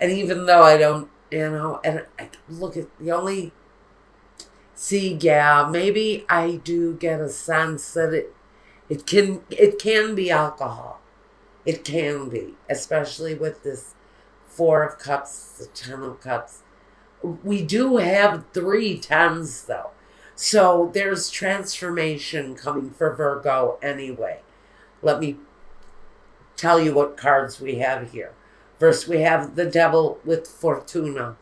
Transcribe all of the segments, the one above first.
And even though I don't, and I look at the only, see, yeah, maybe I do get a sense that it can be alcohol. It can be, especially with this Four of Cups, the Ten of Cups. We do have 3 10s though. So there's transformation coming for Virgo anyway. Let me tell you what cards we have here. First, we have the Devil with Fortuna.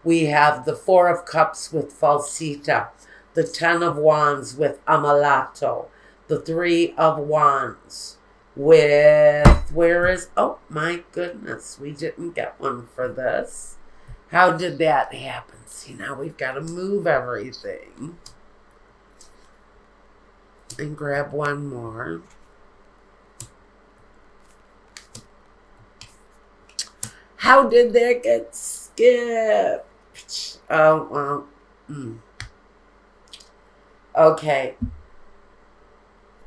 We have the Four of Cups with Falsita. The Ten of Wands with Amalato. The Three of Wands with, where is, oh my goodness, we didn't get one for this. How did that happen? See, now we've got to move everything. And grab one more. How did that get skipped? Oh, well. Okay.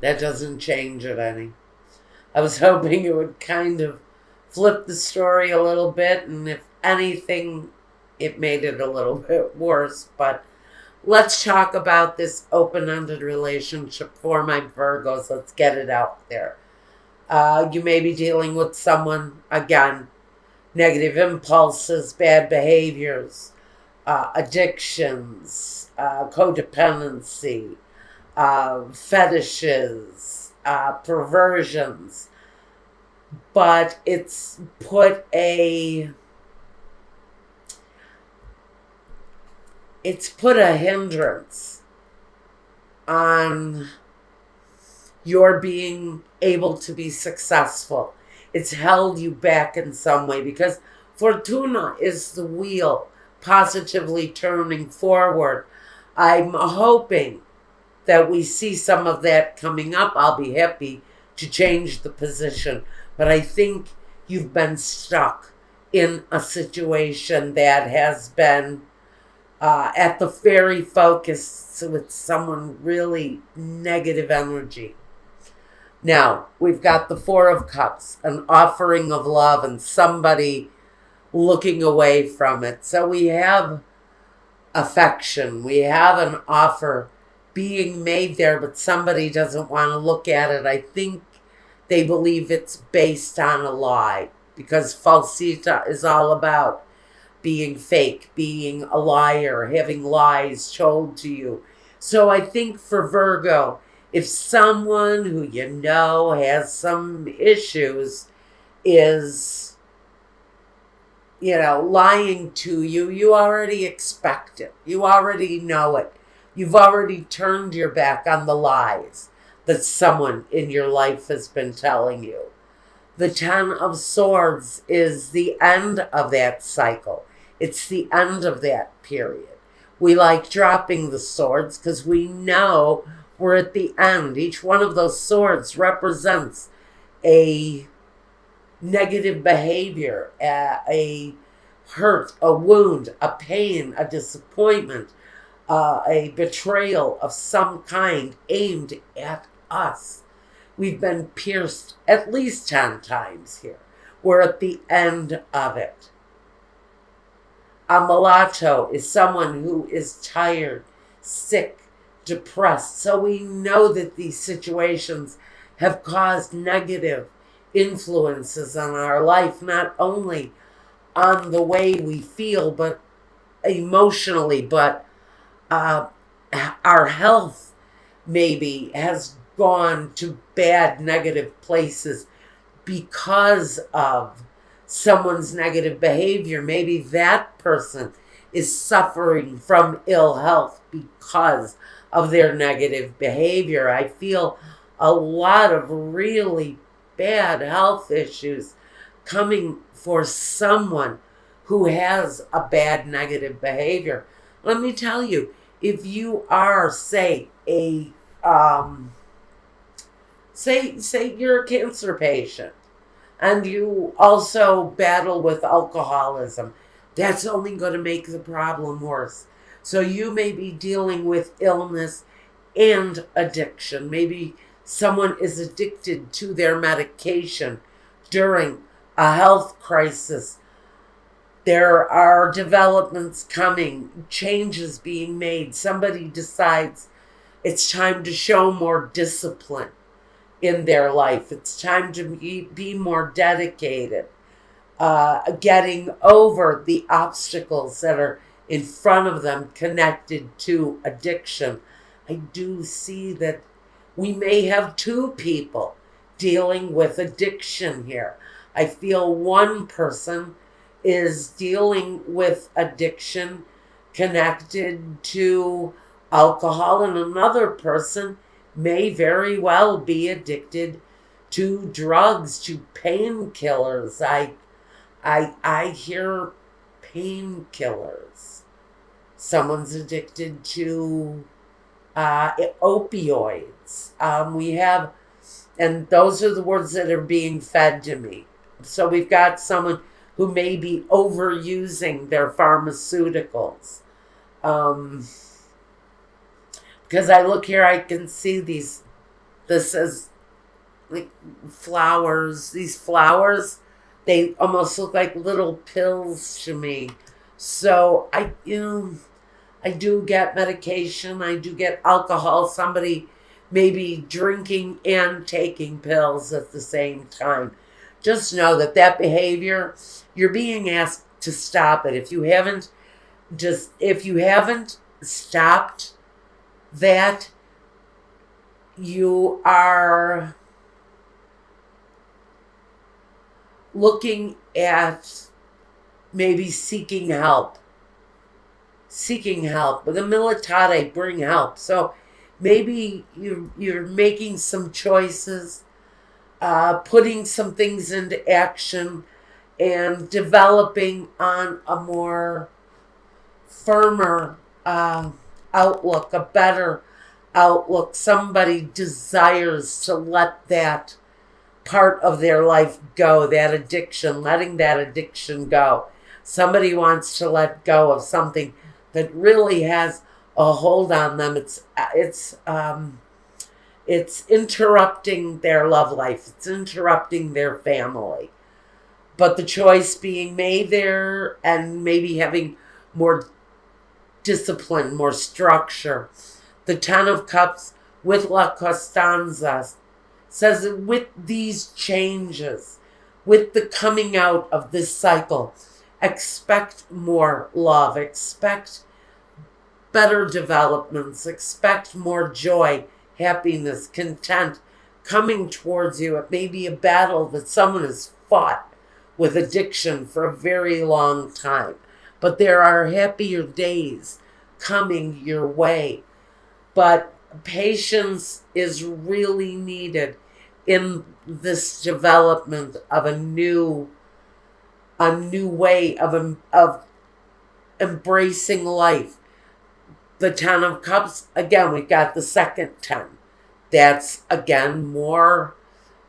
That doesn't change it any. I was hoping it would kind of flip the story a little bit, and if anything, it made it a little bit worse. But let's talk about this open-ended relationship for my Virgos. Let's get it out there. You may be dealing with someone, again, negative impulses, bad behaviors, addictions, codependency, fetishes, perversions. But it's put a hindrance on your being able to be successful. It's held you back in some way because Fortuna is the wheel positively turning forward. I'm hoping that we see some of that coming up. I'll be happy to change the position. But I think you've been stuck in a situation that has been at the very focus with someone really negative energy. Now, we've got the Four of Cups, an offering of love and somebody looking away from it. So we have affection. We have an offer being made there, but somebody doesn't want to look at it. I think they believe it's based on a lie because falsita is all about being fake, being a liar, having lies told to you. So I think for Virgo, if someone who you know has some issues is, lying to you, you already expect it. You already know it. You've already turned your back on the lies that someone in your life has been telling you. The Ten of Swords is the end of that cycle. It's the end of that period. We like dropping the swords because we know we're at the end. Each one of those swords represents a negative behavior, a hurt, a wound, a pain, a disappointment, a betrayal of some kind aimed at us. We've been pierced at least 10 times here. We're at the end of it. A mulatto is someone who is tired, sick, depressed. So we know that these situations have caused negative influences on our life, not only on the way we feel, but emotionally, but our health maybe has gone to bad, negative places because of someone's negative behavior. Maybe that person is suffering from ill health because of their negative behavior. I feel a lot of really bad health issues coming for someone who has a bad negative behavior. Let me tell you, if you are, say, say you're a cancer patient and you also battle with alcoholism, that's only going to make the problem worse. So you may be dealing with illness and addiction. Maybe someone is addicted to their medication during a health crisis There are developments coming, changes being made. Somebody decides it's time to show more discipline in their life. It's time to be more dedicated, getting over the obstacles that are in front of them connected to addiction. I do see that we may have two people dealing with addiction here. I feel one person is dealing with addiction connected to alcohol, and another person may very well be addicted to drugs, to painkillers. I hear painkillers. Someone's addicted to opioids. We have, and those are the words that are being fed to me. So we've got someone who may be overusing their pharmaceuticals. Because I look here, I can see this is like flowers. These flowers, they almost look like little pills to me. So I do get medication. I do get alcohol. Somebody may be drinking and taking pills at the same time. Just know that behavior, you're being asked to stop it. If you haven't stopped that, you are looking at maybe seeking help. The militare bring help. So maybe you're making some choices, putting some things into action, and developing on a more firmer outlook, a better outlook. Somebody desires to let that part of their life go, that addiction, letting that addiction go. Somebody wants to let go of something that really has a hold on them. It's interrupting their love life. It's interrupting their family. But the choice being made there, and maybe having more discipline, more structure. The Ten of Cups with La Costanza says that with these changes, with the coming out of this cycle, expect more love, expect better developments, expect more joy, happiness, content coming towards you. It may be a battle that someone has fought with addiction for a very long time, but there are happier days coming your way. But patience is really needed in this development of a new way of embracing life. The Ten of Cups, again, we've got the second 10. That's, again, more,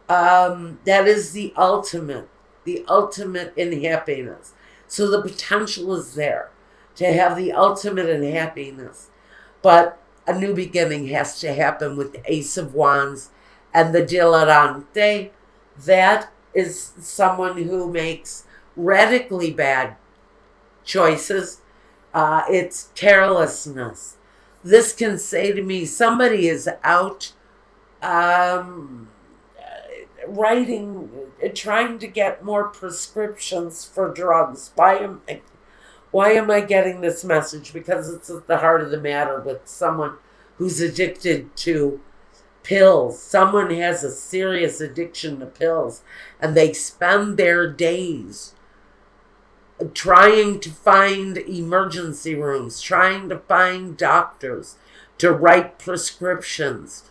that is the ultimate in happiness. So the potential is there to have the ultimate in happiness. But a new beginning has to happen with the Ace of Wands and the Dilettante. That is someone who makes radically bad choices. It's carelessness. This can say to me, somebody is out trying to get more prescriptions for drugs. Why am I getting this message? Because it's at the heart of the matter with someone who's addicted to pills. Someone has a serious addiction to pills, and they spend their days trying to find emergency rooms, trying to find doctors to write prescriptions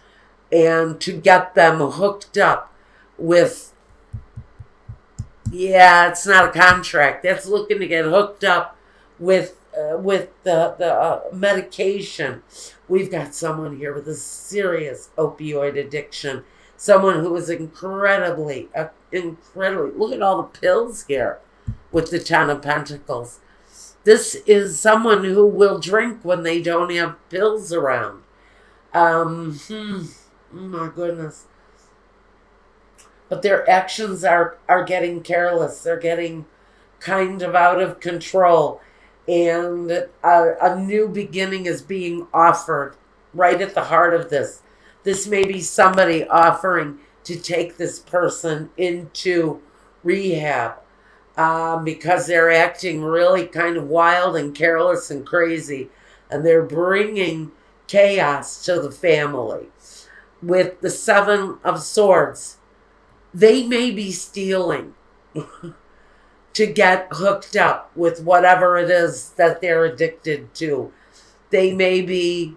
and to get them hooked up with, it's not a contract. That's looking to get hooked up with the medication. We've got someone here with a serious opioid addiction. Someone who is incredibly, look at all the pills here with the Ten of Pentacles. This is someone who will drink when they don't have pills around. Oh my goodness. But their actions are getting careless. They're getting kind of out of control, and a new beginning is being offered right at the heart of this. This may be somebody offering to take this person into rehab because they're acting really kind of wild and careless and crazy, and they're bringing chaos to the family. With the Seven of Swords, they may be stealing to get hooked up with whatever it is that they're addicted to. They may be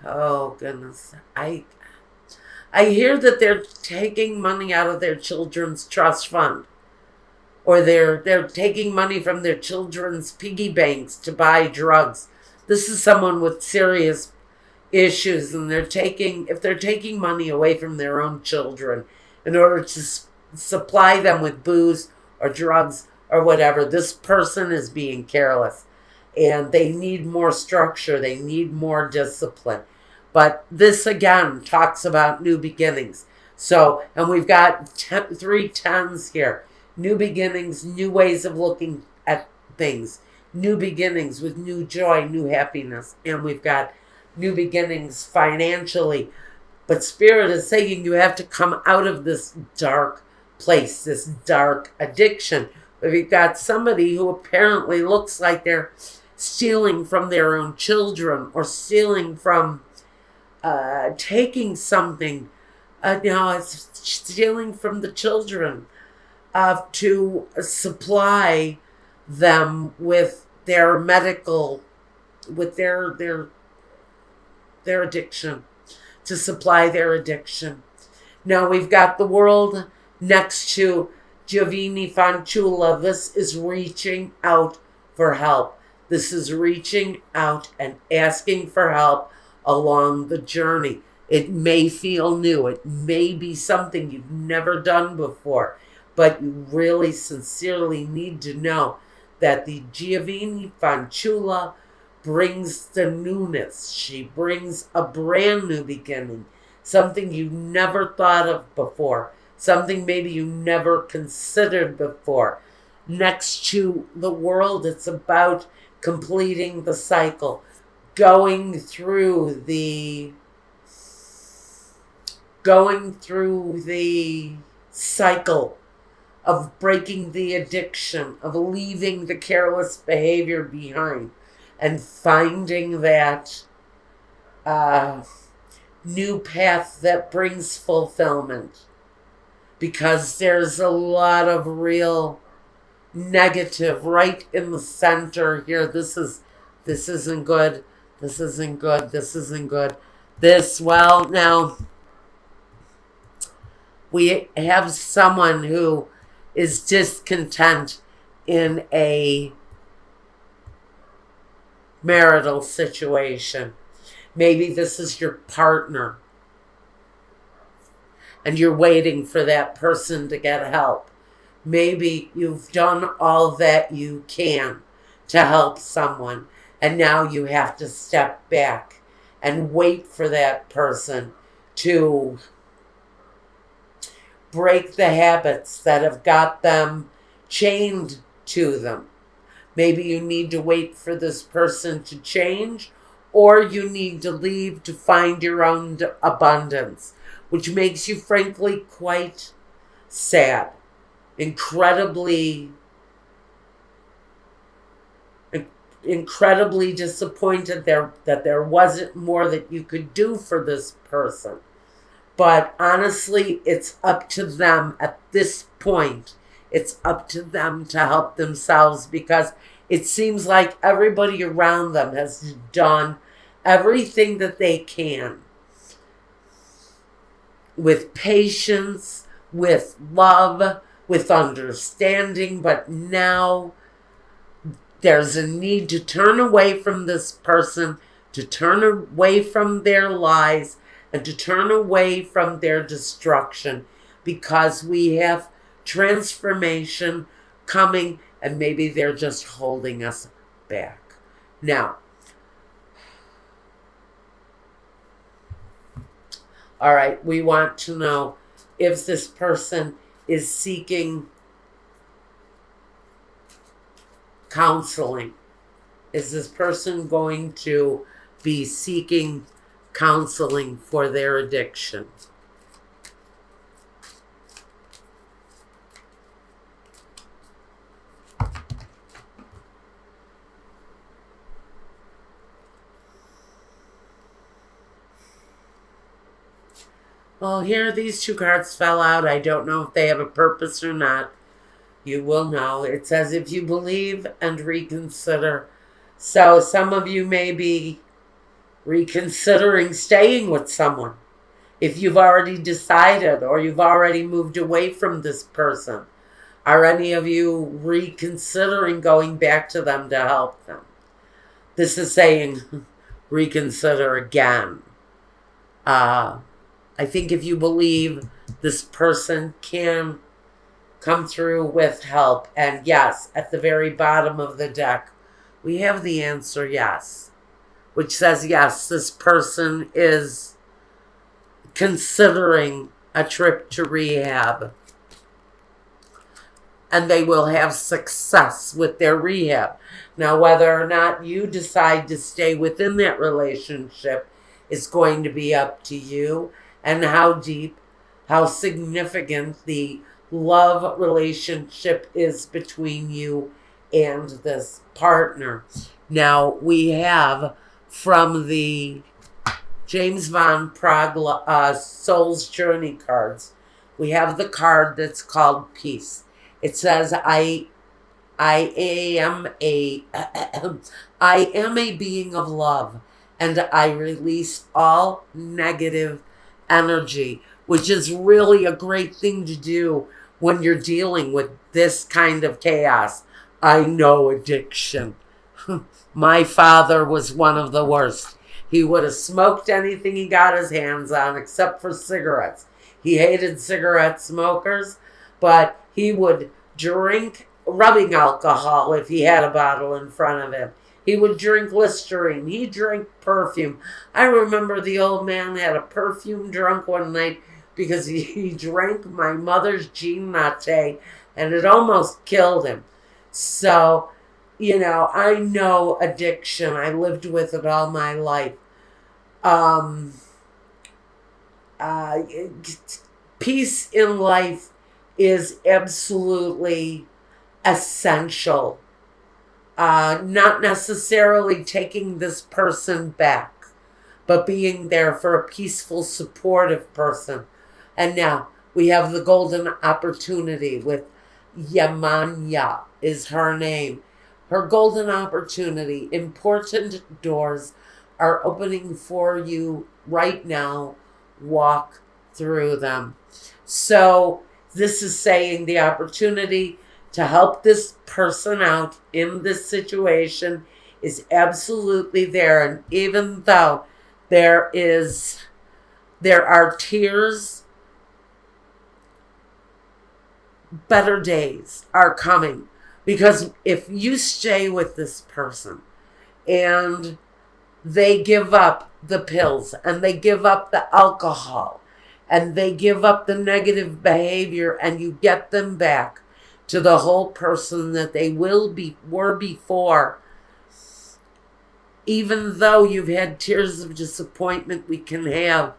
oh goodness. I hear that they're taking money out of their children's trust fund, or they're taking money from their children's piggy banks to buy drugs. This is someone with serious issues, and if they're taking money away from their own children in order to supply them with booze or drugs or whatever, this person is being careless, and they need more structure, they need more discipline. But this again talks about new beginnings. So, and we've got 3 tens here. New beginnings, new ways of looking at things, new beginnings with new joy, new happiness, and we've got new beginnings financially. But Spirit is saying you have to come out of this dark place, this dark addiction. But you've got somebody who apparently looks like they're stealing from their own children, or stealing from, taking something, it's stealing from the children to supply them with their medical, with their addiction, to supply their addiction. Now we've got the World next to Giovanni Fanciulla. This is reaching out for help. This is reaching out and asking for help along the journey. It may feel new. It may be something you've never done before, but you really sincerely need to know that the Giovanni Fanciulla brings the newness. She brings a brand new beginning, something you never thought of before, something maybe you never considered before. Next to the World, it's about completing the cycle, going through the cycle of breaking the addiction, of leaving the careless behavior behind, and finding that new path that brings fulfillment. Because there's a lot of real negative right in the center here. This isn't good. This isn't good. This isn't good. Well, now we have someone who is discontent in a marital situation. Maybe this is your partner, and you're waiting for that person to get help. Maybe you've done all that you can to help someone, and now you have to step back and wait for that person to break the habits that have got them chained to them. Maybe you need to wait for this person to change, or you need to leave to find your own abundance, which makes you frankly quite sad, incredibly disappointed that there wasn't more that you could do for this person. But honestly, it's up to them at this point. It's up to them to help themselves, because it seems like everybody around them has done everything that they can with patience, with love, with understanding. But now there's a need to turn away from this person, to turn away from their lies, and to turn away from their destruction, because we have transformation coming, and maybe they're just holding us back. Now, all right, we want to know if this person is seeking counseling. Is this person going to be seeking counseling for their addiction? Well, here these two cards fell out. I don't know if they have a purpose or not. You will know. It says if you believe and reconsider. So some of you may be reconsidering staying with someone. If you've already decided or you've already moved away from this person. Are any of you reconsidering going back to them to help them? This is saying reconsider again. I think if you believe this person can come through with help, and yes, at the very bottom of the deck, we have the answer yes, which says yes, this person is considering a trip to rehab, and they will have success with their rehab. Now, whether or not you decide to stay within that relationship is going to be up to you, and how deep, how significant the love relationship is between you and this partner. Now, we have from the James Van Praagh Soul's Journey cards, we have the card that's called Peace. It says, I am a being of love, and I release all negative energy, which is really a great thing to do when you're dealing with this kind of chaos. I know addiction. My father was one of the worst. He would have smoked anything he got his hands on except for cigarettes. He hated cigarette smokers, but he would drink rubbing alcohol if he had a bottle in front of him. He would drink Listerine. He drank perfume. I remember the old man had a perfume drunk one night because he drank my mother's Jean Latte, and it almost killed him. So, I know addiction. I lived with it all my life. Peace in life is absolutely essential. Not necessarily taking this person back, but being there for a peaceful, supportive person. And now we have the golden opportunity with Yamanya is her name. Her golden opportunity, important doors are opening for you right now. Walk through them. So this is saying the opportunity to help this person out in this situation is absolutely there. And even though there are tears, better days are coming. Because if you stay with this person and they give up the pills and they give up the alcohol and they give up the negative behavior and you get them back to the whole person that they were before, even though you've had tears of disappointment, we can have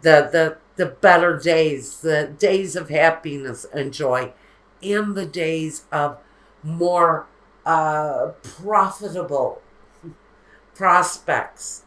the better days, the days of happiness and joy, and the days of more profitable prospects